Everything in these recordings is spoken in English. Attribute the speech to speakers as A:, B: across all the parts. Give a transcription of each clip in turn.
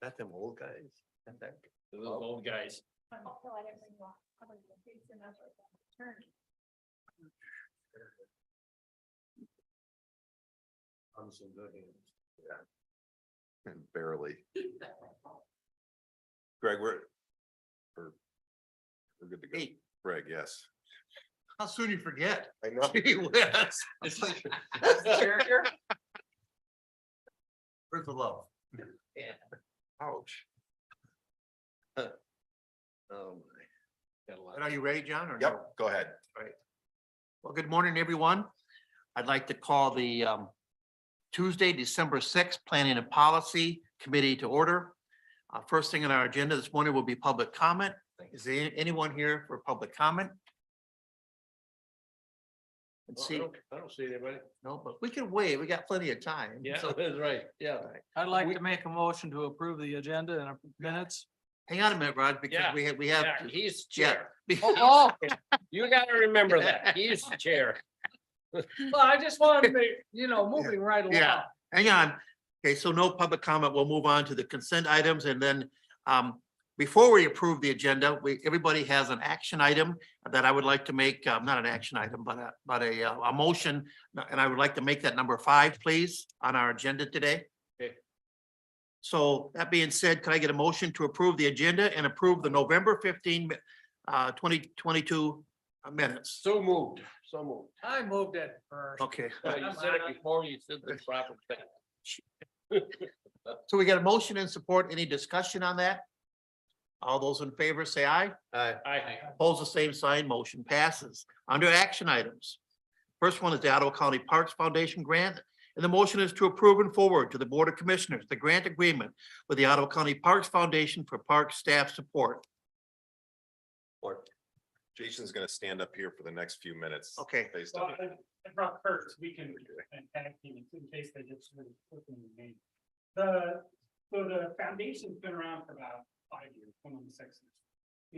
A: Not them old guys. Not that.
B: Those old guys.
A: I'm some good hands.
C: And barely. Greg, we're good to go.
A: Hey.
C: Greg, yes.
A: How soon you forget?
C: I know.
A: Gee whiz. It's like. Where's the love? Yeah.
C: Ouch.
A: Oh my.
B: Got a lot.
A: And are you ready, John? Or no?
C: Yep, go ahead.
A: Well, good morning, everyone. I'd like to call the Tuesday, December 6th, Planning and Policy Committee to order. First thing on our agenda this morning will be public comment. Is there anyone here for public comment? Let's see.
B: I don't see anybody.
A: No, but we can wait. We got plenty of time.
B: Yeah,
A: So,
B: that's right. Yeah.
D: I'd like to make a motion to approve the agenda in minutes.
A: hang on a minute, Rod, because
B: Yeah,
A: we have.
B: Yeah, he's
A: Yeah.
B: chair. Oh, you gotta remember that. He's the chair.
D: Well, I just wanted to make, moving right along.
A: Yeah. Hang on. Okay, so no public comment. We'll move on to the consent items and then before we approve the agenda, everybody has an action item that I would like to make, not an action item, but a motion. And I would like to make that number 5, please, on our agenda today.
B: Okay.
A: So that being said, could I get a motion to approve the agenda and approve the November 15, 2022 minutes?
B: So moved. So moved.
D: I moved it first.
A: Okay,
B: You said it before you said the proper thing.
A: so we got a motion and support. Any discussion on that? All those in favor say aye.
B: I,
A: Opposed, the same sign, motion passes. Under action items. First one is the Ottawa County Parks Foundation grant. And the motion is to approve and forward to the Board of Commissioners, the grant agreement with the Ottawa County Parks Foundation for park staff support.
C: Jason's gonna stand up here for the next few minutes.
A: Okay,
C: Based
E: Well,
C: on,
E: I brought Kurt, so we can tag team it in case they get sort of quickly named. So the foundation's been around for about 5 years, going on the 6 years.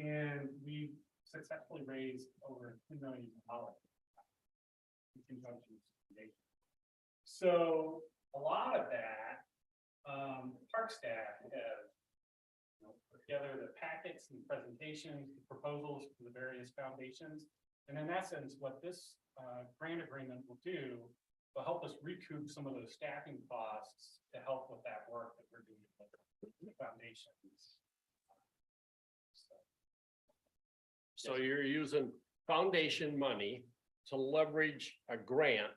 E: And we successfully raised over $2 million. In conjunction with the foundation. So a lot of that, park staff have put together the packets and presentations, the proposals for the various foundations. And in essence, what this grant agreement will do will help us recoup some of those staffing costs to help with that work that we're doing with the foundations.
B: so you're using foundation money to leverage a grant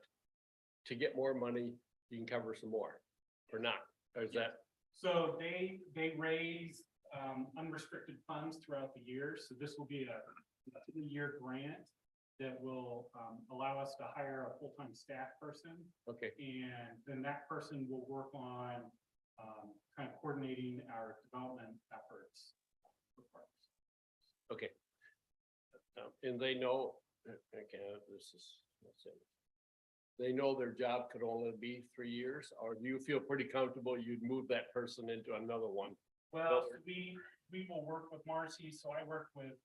B: to get more money, you can cover some more, or not, or is that?
E: So they raise unrestricted funds throughout the year. So this will be a 2-year grant that will allow us to hire a full-time staff person.
B: Okay,
E: And then that person will work on kind of coordinating our development efforts. for parks.
B: okay. And they know, okay, this is, let's see. They know their job could only be 3 years, or do you feel pretty comfortable you'd move that person into another one?
E: Well, we will work with Marcy. So I work with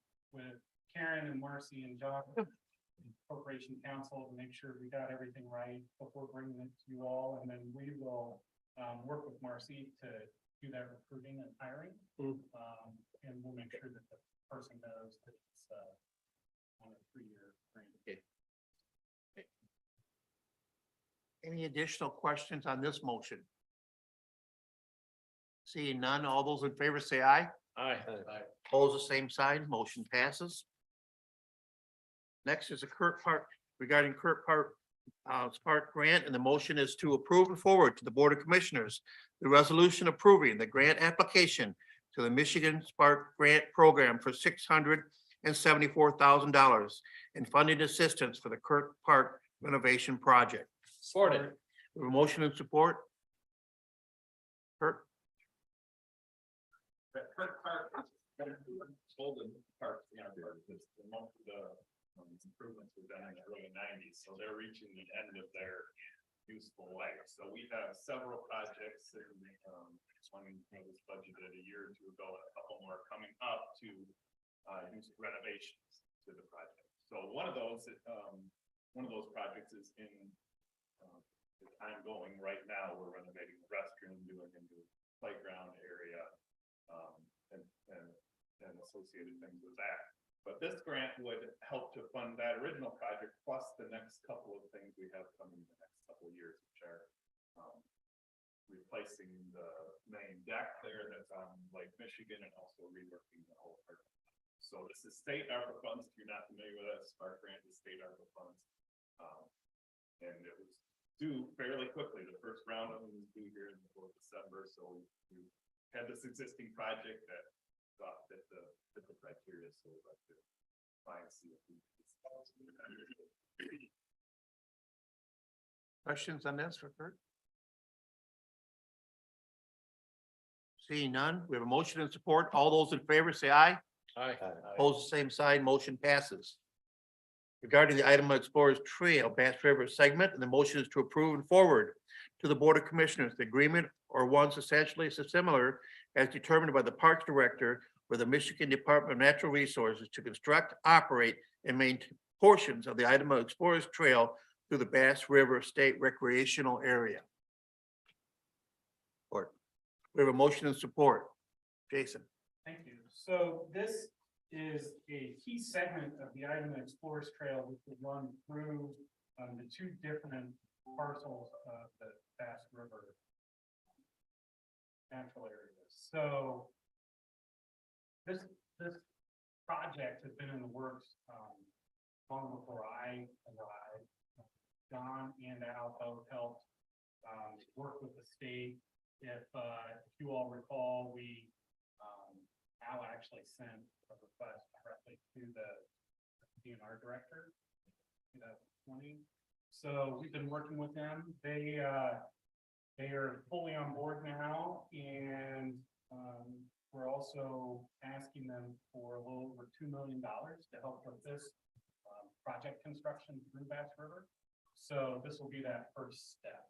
E: Karen and Marcy and John, Corporation Council, to make sure we got everything right before bringing it to you all. And then we will work with Marcy to do that recruiting and hiring. And we'll make sure that the person knows that it's on a 3-year grant.
A: any additional questions on this motion? Seeing none, all those in favor say aye.
B: Aye.
A: Opposed, the same sign, motion passes. Next is a regarding Kurt Park Spark grant, and the motion is to approve and forward to the Board of Commissioners the resolution approving the grant application to the Michigan Spark Grant Program for $674,000 in funding assistance for the Kurt Park renovation project.
B: Sorted.
A: We have a motion and support. Kurt,
F: That Kurt Park is Golden Park, because most of the improvements were done in the early 90s, so they're reaching the end of their useful life. So we have several projects, and one was budgeted a year or 2 ago, and a couple more coming up to use renovations to the project. So one of those projects is in the time going right now. We're renovating the restroom, doing a new playground area. And associated things with that. But this grant would help to fund that original project plus the next couple of things we have coming in the next couple of years, which are replacing the main deck there that's on Lake Michigan and also reworking the whole park. So this is state ARPA funds. If you're not familiar with that, Spark grant is state ARPA funds. And it was due fairly quickly. The first round of them was due here in December. So we had this existing project that thought that the criteria, so we'd like to try and see if we.
A: Questions on this for Kurt? Seeing none, we have a motion and support. All those in favor say aye.
B: Aye.
A: Opposed, the same side, motion passes. Regarding the item of Explorers Trail, Bass River segment, and the motion is to approve and forward to the Board of Commissioners, the agreement or ones essentially similar as determined by the Parks Director for the Michigan Department of Natural Resources to construct, operate, and maintain portions of the item of Explorers Trail through the Bass River State Recreational Area. Support. We have a motion and support. Jason.
E: Thank you. So this is a key segment of the item Explorers Trail, which will run through the two different parcels of the Bass River natural areas. So this project has been in the works long before I arrived. Don and Al both helped work with the state. If you all recall, Al actually sent a request directly to the DNR director, 2020. So we've been working with them. They are fully on board now, and we're also asking them for a little over $2 million to help with this project construction through Bass River. So this will be that first step.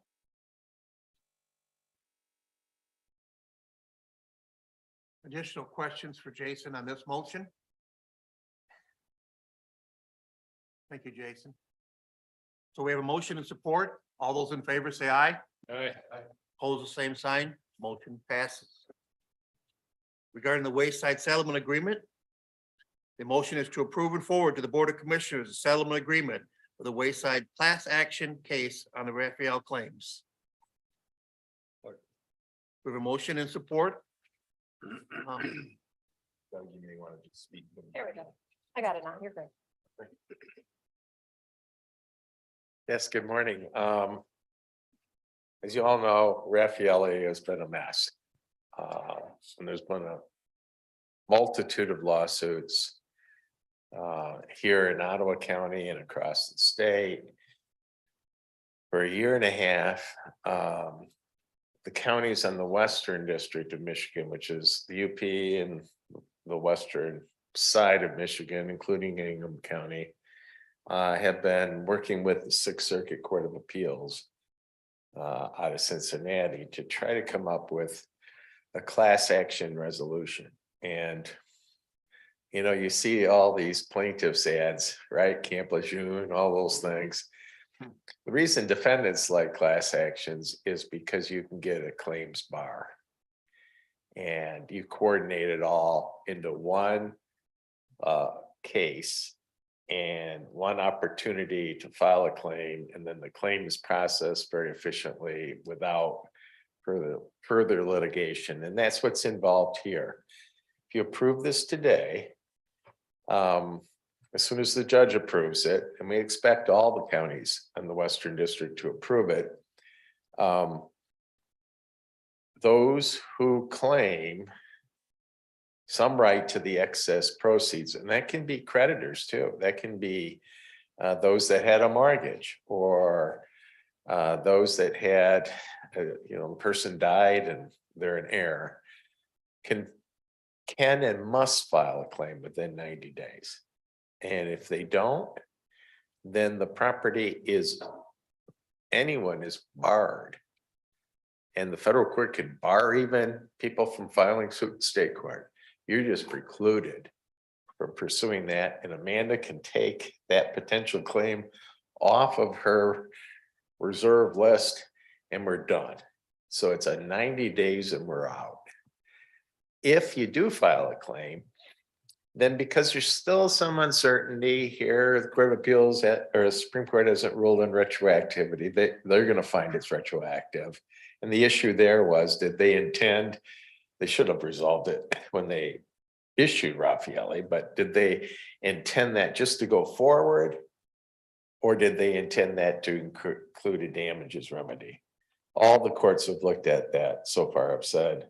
A: Additional questions for Jason on this motion? Thank you, Jason. So we have a motion and support. All those in favor say aye.
B: Aye.
A: Opposed, the same sign. Motion passes. Regarding the Wayside Settlement Agreement, the motion is to approve and forward to the Board of Commissioners a settlement agreement for the Wayside class action case on the Raphael claims. We have a motion and support.
C: Doug, you may want to just speak.
G: There we go. I got it now. You're great.
H: Yes, good morning. As you all know, Raphael has been a mess. And there's been a multitude of lawsuits here in Ottawa County and across the state. For a year and a half, the counties on the Western District of Michigan, which is the UP and the western side of Michigan, including Ingham County, have been working with the Sixth Circuit Court of Appeals out of Cincinnati to try to come up with a class action resolution. And you know, you see all these plaintiffs ads, right? Camp Lejeune, all those things. The reason defendants like class actions is because you can get a claims bar. And you coordinate it all into one case and one opportunity to file a claim, and then the claim is processed very efficiently without further litigation. And that's what's involved here. If you approve this today, as soon as the judge approves it, and we expect all the counties in the Western District to approve it, those who claim some right to the excess proceeds, and that can be creditors too, that can be those that had a mortgage, or those that had, the person died and they're an heir, can and must file a claim within 90 days. And if they don't, then the property anyone is barred. And the federal court can bar even people from filing suit in state court. You're just precluded from pursuing that. And Amanda can take that potential claim off of her reserve list and we're done. So it's a 90 days and we're out. If you do file a claim, then because there's still some uncertainty here, the Court of Appeals or the Supreme Court hasn't ruled on retroactivity, they're going to find it's retroactive. And the issue there was, did they intend, they should have resolved it when they issued Raffaele, but did they intend that just to go forward? Or did they intend that to include a damages remedy? All the courts have looked at that so far have said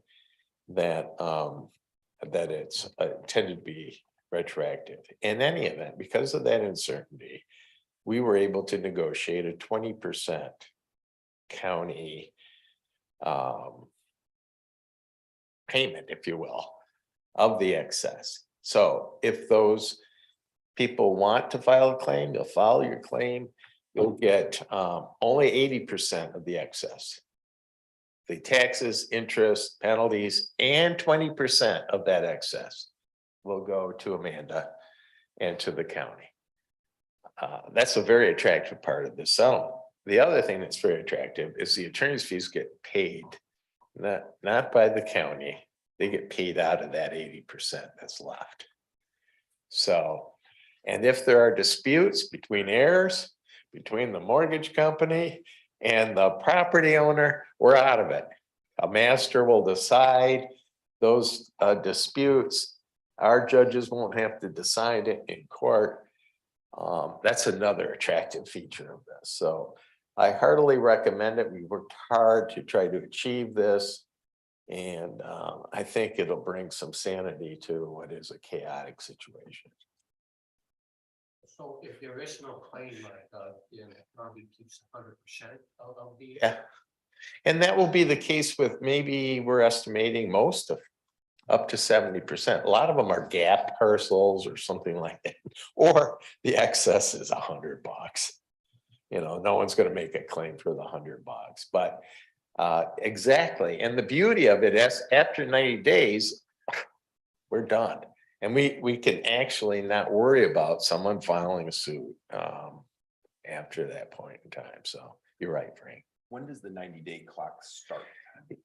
H: that that it's intended to be retroactive. In any event, because of that uncertainty, we were able to negotiate a 20% county payment, if you will, of the excess. So if those people want to file a claim, they'll file your claim. You'll get only 80% of the excess. The taxes, interest, penalties, and 20% of that excess will go to Amanda and to the county. That's a very attractive part of the settlement. The other thing that's very attractive is the attorney's fees get paid, not by the county. They get paid out of that 80% that's left. So, and if there are disputes between heirs, between the mortgage company and the property owner, we're out of it. A master will decide those disputes. Our judges won't have to decide it in court. That's another attractive feature of this. So I heartily recommend it. We worked hard to try to achieve this. And I think it'll bring some sanity to what is a chaotic situation.
I: So if there is no claim, like, then it probably keeps 100% of the.
H: Yeah. And that will be the case with, maybe we're estimating most of up to 70%. A lot of them are gap parcels or something like that, or the excess is $100. You know, no one's going to make a claim for the $100, but exactly. And the beauty of it is after 90 days, we're done. And we can actually not worry about someone filing a suit after that point in time. So you're right, Frank.
C: When does the 90-day clock start?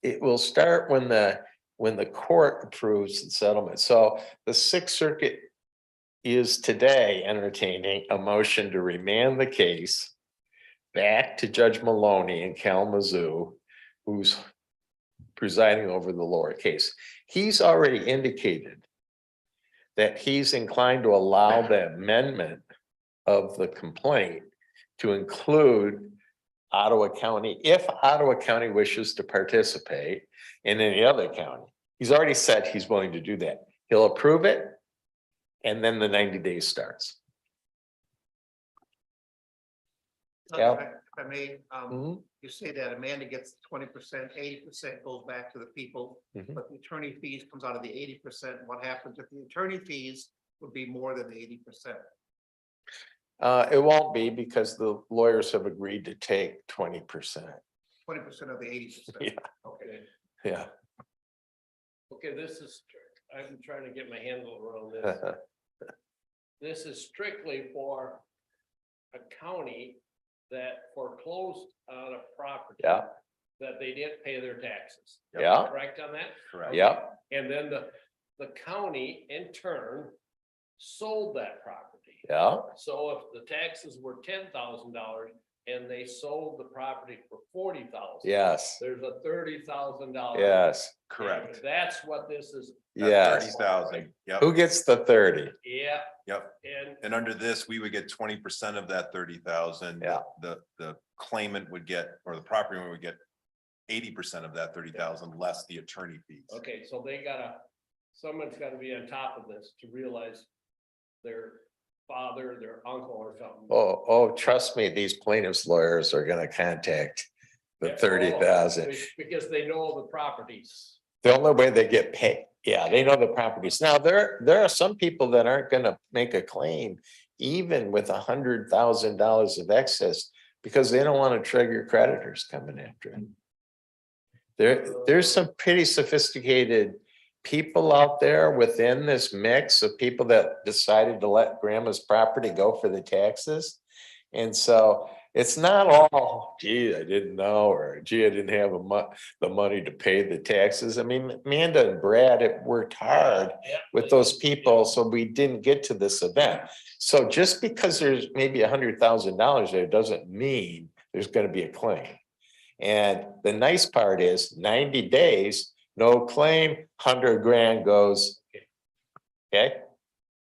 H: It will start when the court approves the settlement. So the Sixth Circuit is today entertaining a motion to remand the case back to Judge Maloney in Kalamazoo, who's presiding over the lower case. He's already indicated that he's inclined to allow the amendment of the complaint to include Ottawa County, if Ottawa County wishes to participate in any other county. He's already said he's willing to do that. He'll approve it, and then the 90 days starts. Yeah.
A: If I may,
H: Mhm.
A: you say that Amanda gets 20%, 80% goes back to the people,
H: Mhm.
A: but the attorney fees comes out of the 80%. What happens if the attorney fees would be more than the 80%?
H: It won't be, because the lawyers have agreed to take 20%.
A: 20% of the 80%.
H: Yeah.
A: Okay.
H: Yeah.
B: Okay, I'm trying to get my handle around this. This is strictly for a county that foreclosed on a property.
H: Yeah.
B: That they didn't pay their taxes.
H: Yeah.
B: Correct on that?
C: Correct.
H: Yep.
B: And then the county in turn sold that property.
H: Yeah.
B: So if the taxes were $10,000 and they sold the property for $40,000.
H: Yes.
B: There's a $30,000.
H: Yes.
C: Correct.
B: That's what this is.
H: Yes.
C: 30,000. Yep.
H: Who gets the 30?
B: Yeah,
C: Yep.
B: and
C: And under this, we would get 20% of that 30,000.
H: Yeah.
C: The claimant would get, or the property owner would get 80% of that 30,000 less the attorney fees.
B: okay, so someone's gotta be on top of this to realize their father, their uncle or something.
H: Oh, trust me, these plaintiffs' lawyers are gonna contact the
B: Yeah,
H: 30,000.
B: Because they know the properties.
H: The only way they get paid, yeah, they know the properties. Now, there are some people that aren't gonna make a claim even with $100,000 of excess, because they don't want to trigger creditors coming after it. There's some pretty sophisticated people out there within this mix of people that decided to let grandma's property go for the taxes. And so It's not all, gee, I didn't know, or gee, I didn't have the money to pay the taxes. I mean, Amanda and Brad have worked hard with those people, so we didn't get to this event. So just because there's maybe $100,000 there doesn't mean there's gonna be a claim. And the nice part is 90 days, no claim, 100 grand goes. Okay,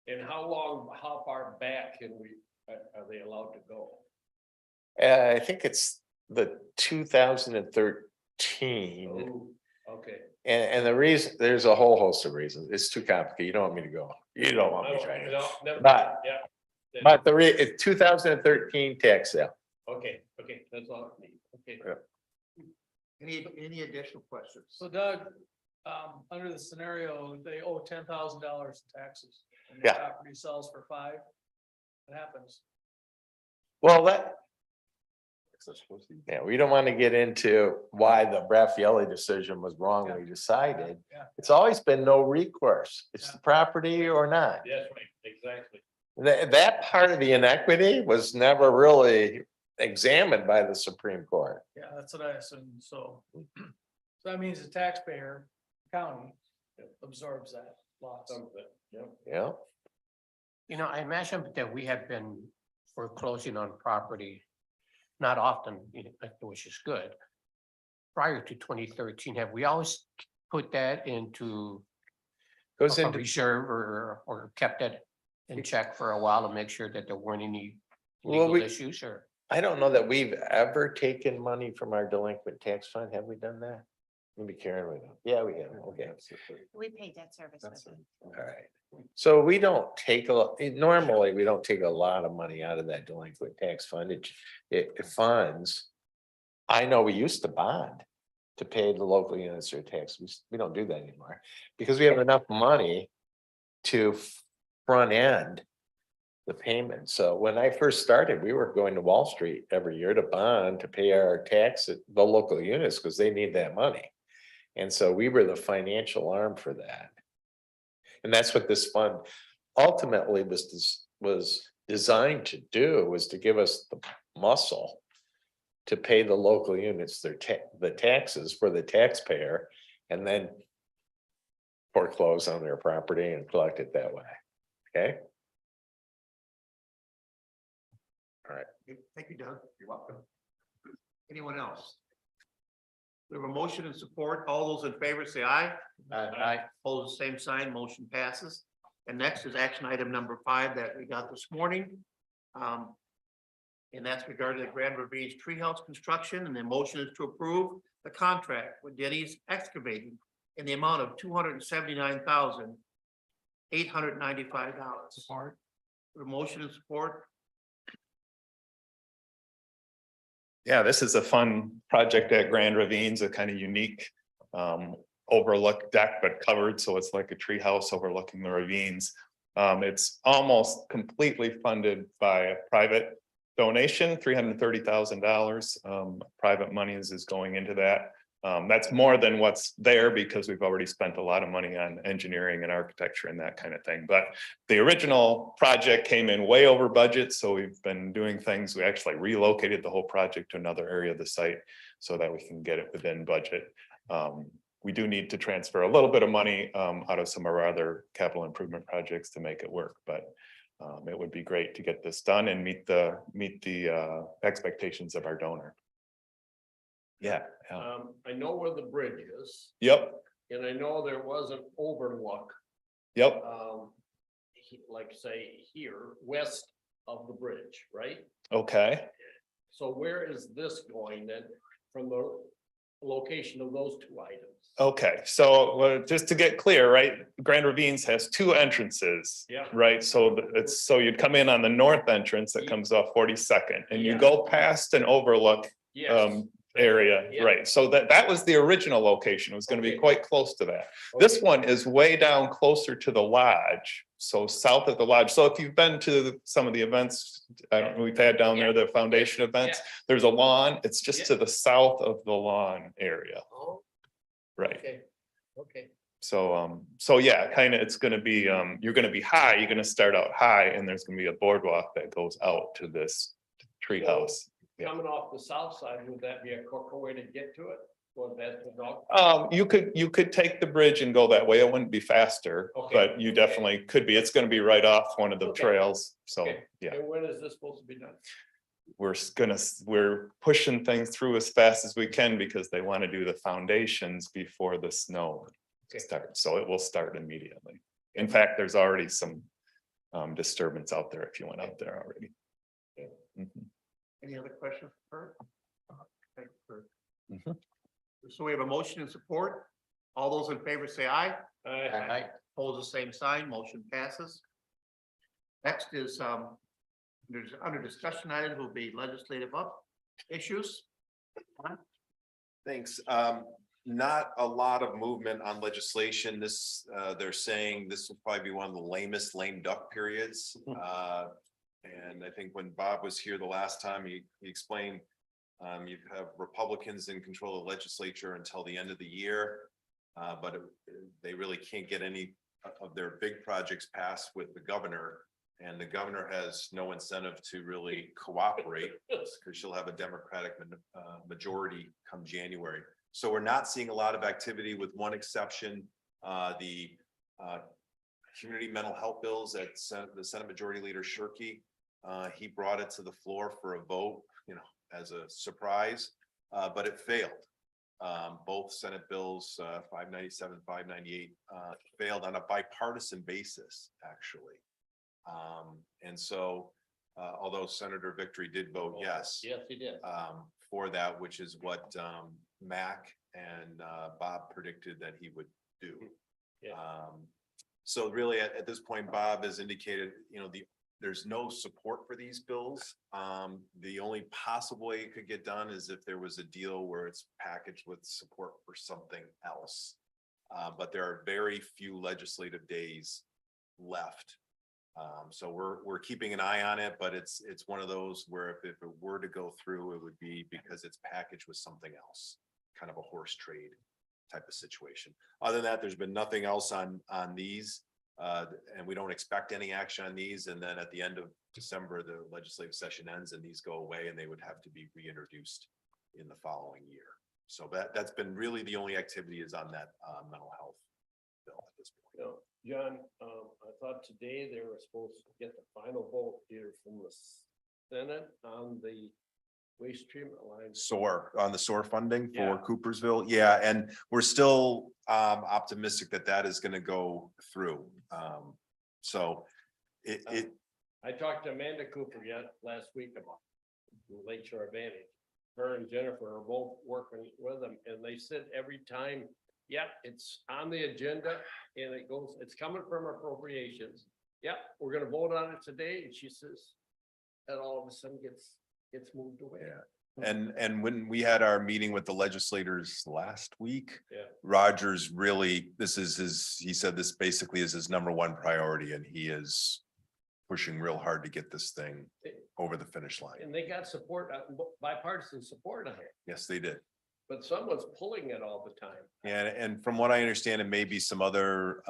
B: And how far back can we, are they allowed to go?
H: I think it's the 2013.
B: Oh, okay.
H: And the reason, there's a whole host of reasons. It's too complicated. You don't want me to go. You don't want me trying to.
B: No, never,
H: But-
B: yeah.
H: But it's 2013 tax sale.
B: Okay, that's all I need, okay.
A: Any additional questions?
D: So Doug, under the scenario, they owe $10,000 in taxes. And the
H: Yeah.
D: property sells for 5. What happens?
H: Well, yeah, we don't want to get into why the Raffaelli decision was wrongly decided.
D: Yeah.
H: It's always been no recourse. It's the property or not.
B: That's right, exactly.
H: That part of the inequity was never really examined by the Supreme Court.
D: Yeah, that's what I assumed. So that means the taxpayer, county absorbs that loss.
B: Some of it, yeah.
H: Yeah,
I: You know, I imagine that we have been foreclosing on property, not often, which is good. Prior to 2013, have we always put that into
H: goes
I: a
H: into,
I: reserve or kept it in check for a while to make sure that there weren't any
H: Well,
I: legal issues or?
H: I don't know that we've ever taken money from our delinquent tax fund. Have we done that? Maybe Karen would know. Yeah, we have. Okay.
G: We pay debt service with it.
H: All right. So we don't take normally, we don't take a lot of money out of that delinquent tax fund. It funds. I know we used to bond to pay the local units their tax. We don't do that anymore because we have enough money to front end the payment. So when I first started, we were going to Wall Street every year to bond to pay our tax at the local units because they need that money. And so we were the financial arm for that. And that's what this fund ultimately was designed to do, was to give us the muscle to pay the local units the taxes for the taxpayer and then foreclose on their property and collect it that way. Okay? All right.
A: Thank you, Doug. You're welcome. Anyone else? We have a motion and support. All those in favor say aye.
I: Aye.
A: Opposed, same sign, motion passes. And next is action item number 5 that we got this morning. And that's regarding the Grand Ravines Treehouse construction, and the motion is to approve the contract with Denny's Excavating in the amount of $279,895.
D: Support.
A: The motion and support.
F: Yeah, this is a fun project at Grand Ravines, a kind of unique overlook deck, but covered, so it's like a tree house overlooking the ravines. It's almost completely funded by a private donation, $330,000. Private monies is going into that. That's more than what's there because we've already spent a lot of money on engineering and architecture and that kind of thing. But the original project came in way over budget, so we've been doing things. We actually relocated the whole project to another area of the site so that we can get it within budget. We do need to transfer a little bit of money out of some of our other capital improvement projects to make it work, but it would be great to get this done and meet the expectations of our donor. Yeah.
B: I know where the bridge is,
F: Yep.
B: and I know there was an overlook,
F: Yep.
B: like say here, west of the bridge, right?
F: Okay.
B: So where is this going then from the location of those two items?
F: Okay. So just to get clear, right? Grand Ravines has 2 entrances.
B: Yeah.
F: Right. So so you'd come in on the north entrance that comes off 42nd and you
B: Yeah.
F: go past an overlook
B: Yes.
F: area,
B: Yeah.
F: right? So that was the original location. It was going to be
B: Okay.
F: quite close to that. This
B: Okay.
F: one is way down closer to the lodge, so south of the lodge. So if you've been to some of the events we've had down there, the foundation events, there's a lawn. It's just
B: Yeah.
F: to the south of the lawn area,
B: Oh,
F: right?
B: okay, okay.
F: So yeah, kind of, it's gonna be, you're gonna be high, you're gonna start out high, and there's gonna be a boardwalk that goes out to this treehouse.
H: Yeah.
B: coming off the south side, would that be a quicker way to get to it? Well, that's the dog.
F: You could take the bridge and go that way. It wouldn't be faster,
B: Okay.
F: but you definitely could be. It's gonna be right off one of the
B: Okay.
F: trails. So,
B: Okay.
F: yeah,
B: And when is this supposed to be done?
F: we're pushing things through as fast as we can because they want to do the foundations before the snow
B: Okay.
F: starts. So it will start immediately. In fact, there's already some disturbance out there if you went out there already.
B: Okay.
F: Mhm.
A: Any other questions for Kurt? Thank you, Kurt.
F: Mhm.
A: So we have a motion and support. All those in favor say aye.
B: I,
A: Pose the same sign, motion passes. Next is, under discussion items will be legislative issues.
C: Thanks. Not a lot of movement on legislation. This, they're saying this will probably be one of the lamest lame duck periods. And I think when Bob was here the last time, he explained, you have Republicans in control of the legislature until the end of the year. But they really can't get any of their big projects passed with the governor. And the governor has no incentive to really cooperate because she'll have a Democratic majority come January. So we're not seeing a lot of activity with one exception, the community mental health bills that the Senate Majority Leader Shirkey, he brought it to the floor for a vote, as a surprise, but it failed. Both Senate bills, 597, 598, failed on a bipartisan basis, actually. And so, although Senator Victory did vote yes,
B: yes, he did.
C: for that, which is what Mac and Bob predicted that he would do.
B: Yeah.
C: So really, at this point, Bob has indicated, there's no support for these bills. The only possible way it could get done is if there was a deal where it's packaged with support for something else. But there are very few legislative days left. So we're keeping an eye on it, but it's one of those where if it were to go through, it would be because it's packaged with something else, kind of a horse trade type of situation. Other than that, there's been nothing else on these. And we don't expect any action on these. And then at the end of December, the legislative session ends and these go away and they would have to be reintroduced in the following year. So that's been really the only activity is on that mental health bill at this point.
B: John, I thought today they were supposed to get the final vote here from the Senate on the waste treatment line.
C: On the SOAR funding for
B: Yeah.
C: Coopersville. Yeah, and we're still optimistic that is going to go through. So it
B: I talked to Amanda Cooper last week about Lake Shore Advantage. Her and Jennifer are both working with them, and they said every time, yep, it's on the agenda and it's coming from appropriations. Yep, we're gonna vote on it today. And she says, that all of a sudden gets moved away.
C: Yeah. And when we had our meeting with the legislators last week,
B: Yeah.
C: Rogers really, he said this basically is his number one priority and he is pushing real hard to get this thing over the finish line.
B: And they got support, bipartisan support on it,
C: Yes, they did.
B: but someone's pulling it all the time.
C: And from what I understand, it may be some other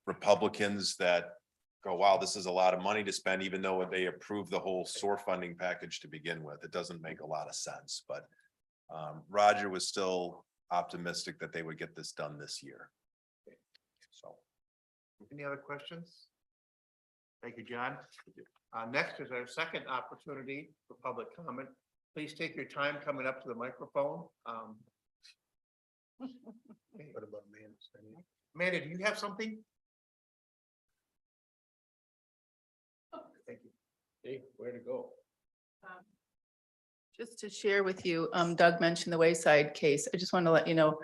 C: Republicans that go, wow, this is a lot of money to spend, even though they approved the whole SOAR funding package to begin with. It doesn't make a lot of sense, but Roger was still optimistic that they would get this done this year. So.
A: Any other questions? Thank you, John. Next is our second opportunity for public comment. Please take your time coming up to the microphone. What about Amanda? Amanda, do you have something? Thank you.
B: Hey, where to go?
J: Just to share with you, Doug mentioned the Wayside case. I just want to let you know,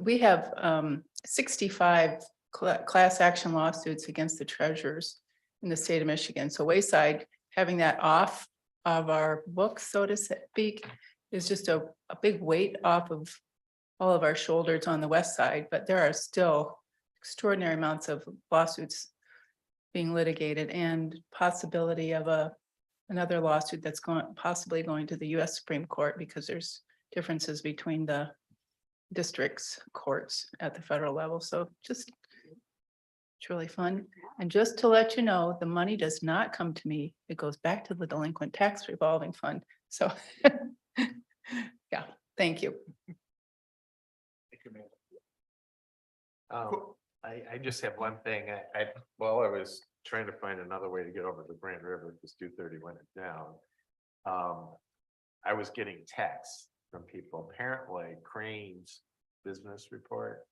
J: we have 65 class action lawsuits against the treasurers in the state of Michigan. So Wayside, having that off of our books, so to speak, is just a big weight off of all of our shoulders on the west side. But there are still extraordinary amounts of lawsuits being litigated and possibility of another lawsuit that's possibly going to the US Supreme Court because there's differences between the districts courts at the federal level. So just It's really fun. And just to let you know, the money does not come to me. It goes back to the delinquent tax revolving fund. So, yeah, thank you.
H: I just have one thing. I was trying to find another way to get over the Grand River because 230 went down. I was getting texts from people. Apparently Crane's business report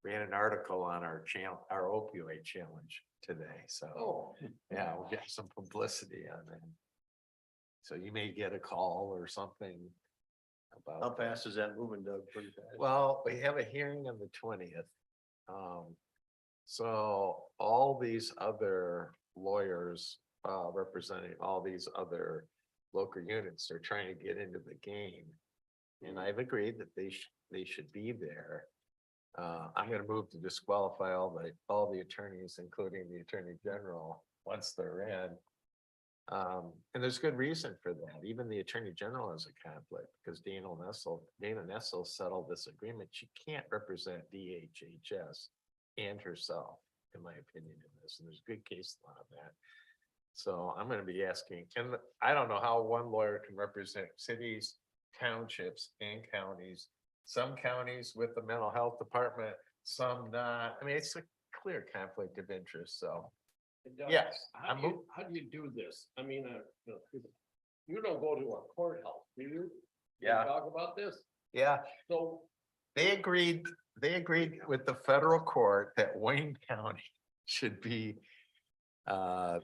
H: ran an article on our channel, our opioid challenge today. So, yeah, we'll get some publicity on that. So you may get a call or something about.
A: How fast is that moving, Doug? Pretty fast.
H: Well, we have a hearing on the 20th. So all these other lawyers, representing all these other local units are trying to get into the game. And I've agreed that they should be there. I'm gonna move to disqualify all the attorneys, including the Attorney General, once they're in. And there's good reason for that. Even the Attorney General has a conflict because Dana Nessel settled this agreement. She can't represent DHHS and herself, in my opinion, in this, and there's good case law on that. So I'm gonna be asking, and I don't know how one lawyer can represent cities, townships, and counties. Some counties with the mental health department, some not. I mean, it's a clear conflict of interest, so.
B: Doug,
H: Yes,
B: How do you do this? I mean, you don't go to a courthouse, do you?
H: Yeah.
B: Talk about this,
H: Yeah,
B: so.
H: they agreed with the federal court that Wayne County should be and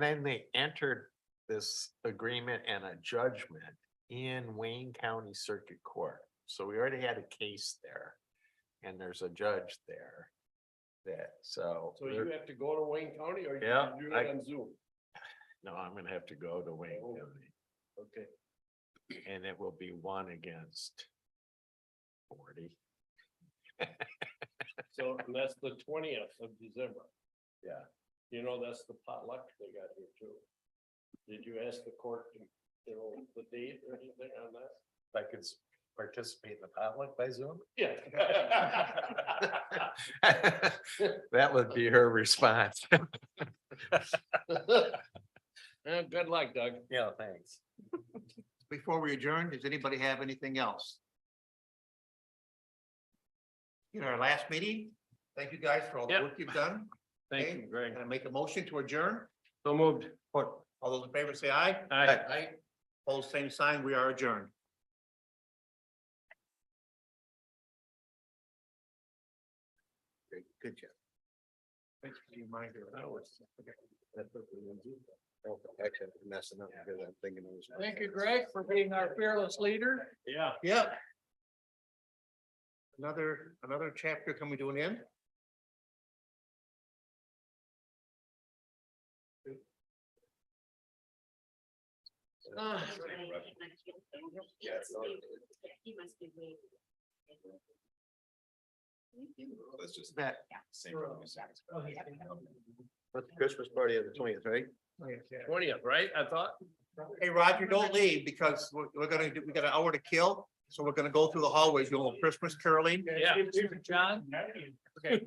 H: then they entered this agreement and a judgment in Wayne County Circuit Court. So we already had a case there and there's a judge there that, so.
B: So you have to go to Wayne County or you
H: Yeah,
B: can do it on Zoom?
H: No, I'm gonna have to go to Wayne
B: Oh.
H: County
B: Okay.
H: and it will be 1 against 40.
B: So and that's the 20th of December.
H: Yeah.
B: You know, that's the potluck they got here too. Did you ask the court, the date or anything on that?
H: If I could participate in the potluck by Zoom?
B: Yeah.
H: That would be her response.
B: Good luck, Doug.
H: Yeah, thanks.
A: Before we adjourn, does anybody have anything else? In our last meeting, thank you guys for all the
B: Yep.
A: work you've done.
B: Thank
A: Okay,
B: you, Greg.
A: Can I make a motion to adjourn?
B: So moved.
A: All those in favor say aye.
B: Aye.
A: Opposed, same sign. We are adjourned. Good job. Thanks for the reminder.
C: Actually, I'm messing up because I'm thinking it was.
D: Thank you, Greg, for being our fearless leader.
B: Yeah.
A: Yep. Another chapter coming to an end.
C: That's just
A: That,
C: same.
A: that's the Christmas party of the 20th, right?
B: 20th, right? I thought.
A: Hey, Roger, don't leave because we got an hour to kill. So we're gonna go through the hallways, doing a little Christmas caroling.
B: Yeah.
D: John? Okay.